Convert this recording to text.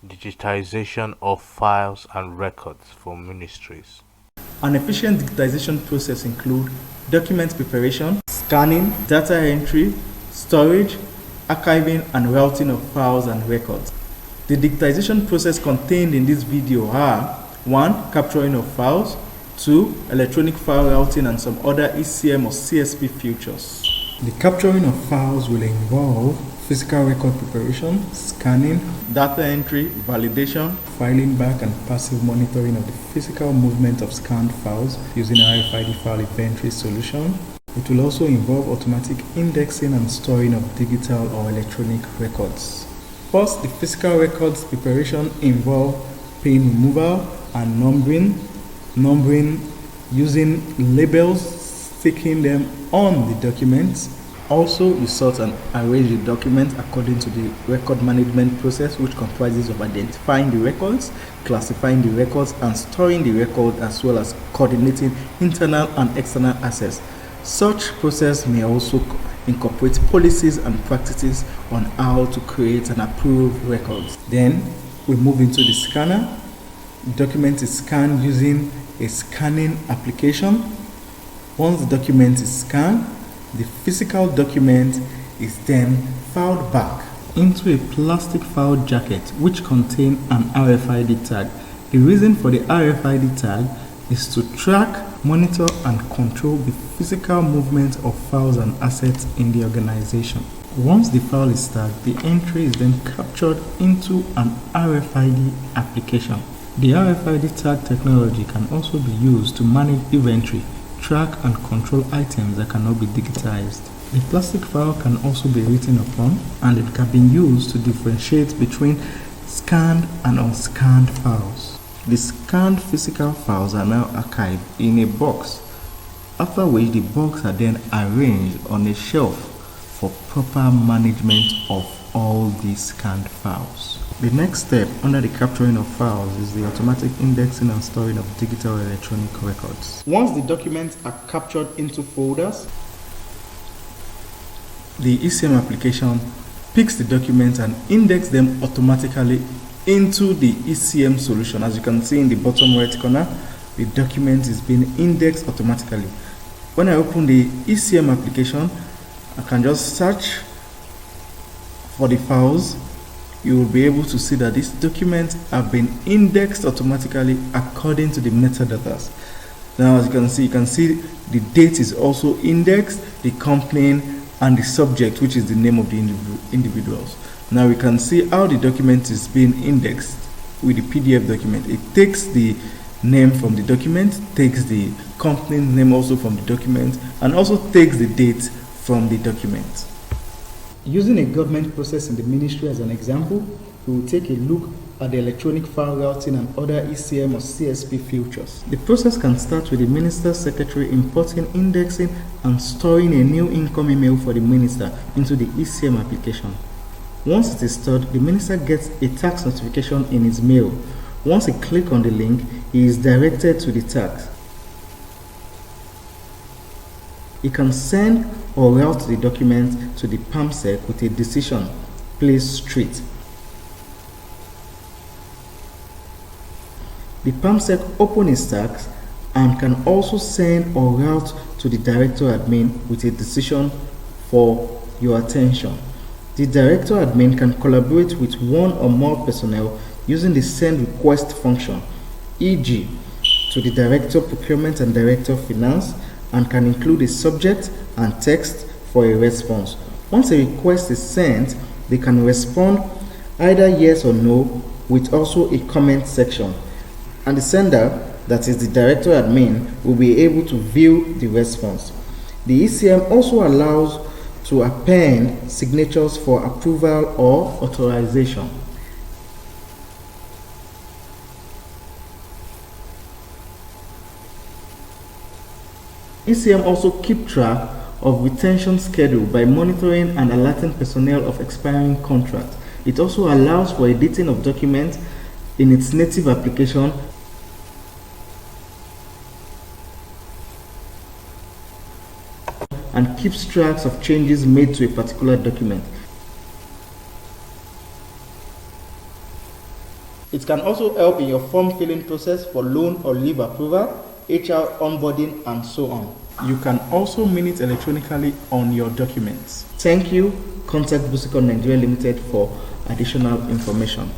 digitization of files and records for ministries. An efficient digitization process includes document preparation, scanning, data entry, storage, archiving, and routing of files and records. The digitization process contained in this video are 1. Capturing of files, 2. Electronic file routing and some other ECM or CSP features. The capturing of files will involve physical record preparation, scanning, data entry, validation, filing back and passive monitoring of the physical movement of scanned files using RFID file inventory solution. It will also involve automatic indexing and storing of digital or electronic records. First, the physical records preparation involve pin removal and numbering using labels, sticking them on the documents. Also, we sort and arrange the documents according to the record management process, which comprises of identifying the records, classifying the records, and storing the record, as well as coordinating internal and external access. Such process may also incorporate policies and practices on how to create and approve records. Then we move into the scanner. The document is scanned using a scanning application. Once the document is scanned, the physical document is then filed back into a plastic file jacket which contains an RFID tag. The reason for the RFID tag is to track, monitor, and control the physical movement of files and assets in the organization. Once the file is tagged, the entry is then captured into an RFID application. The RFID tag technology can also be used to manage inventory, track and control items that cannot be digitized. The plastic file can also be written upon, and it can be used to differentiate between scanned and unscanned files. The scanned physical files are now archived in a box, after which the box are then arranged on a shelf for proper management of all these scanned files. The next step under the capturing of files is the automatic indexing and storing of digital electronic records. Once the documents are captured into folders, the ECM application picks the documents and indexes them automatically into the ECM solution. As you can see in the bottom right corner, the document is being indexed automatically. When I open the ECM application, I can just search for the files. You will be able to see that these documents have been indexed automatically according to the metadata. Now, as you can see the date is also indexed, the company, and the subject, which is the name of the individuals. Now we can see how the document is being indexed with the PDF document. It takes the name from the document, takes the company name also from the document, and also takes the date from the document. Using a government process in the ministry as an example, we will take a look at the electronic file routing and other ECM or CSP features. The process can start with the minister's secretary importing, indexing, and storing a new income email for the minister into the ECM application. Once it is stored, the minister gets a tax notification in his mail. Once he clicks on the link, he is directed to the tax. He can send or route the document to the PAMSEC with a decision, place street. The PAMSEC opens its tax and can also send or route to the director admin with a decision for your attention. The director admin can collaborate with one or more personnel using the send request function, e.g. to the director procurement and director finance, and can include a subject and text for a response. Once a request is sent, they can respond either yes or no with also a comment section, and the sender, that is the director admin, will be able to view the response. The ECM also allows to append signatures for approval or authorization. ECM also keeps track of retention schedule by monitoring and alerting personnel of expiring contracts. It also allows for editing of documents in its native application and keeps tracks of changes made to a particular document. It can also help in your form filling process for loan or leave approval, HR onboarding, and so on. You can also minute electronically on your documents. Thank you. Contact Busicon Nigeria Limited for additional information.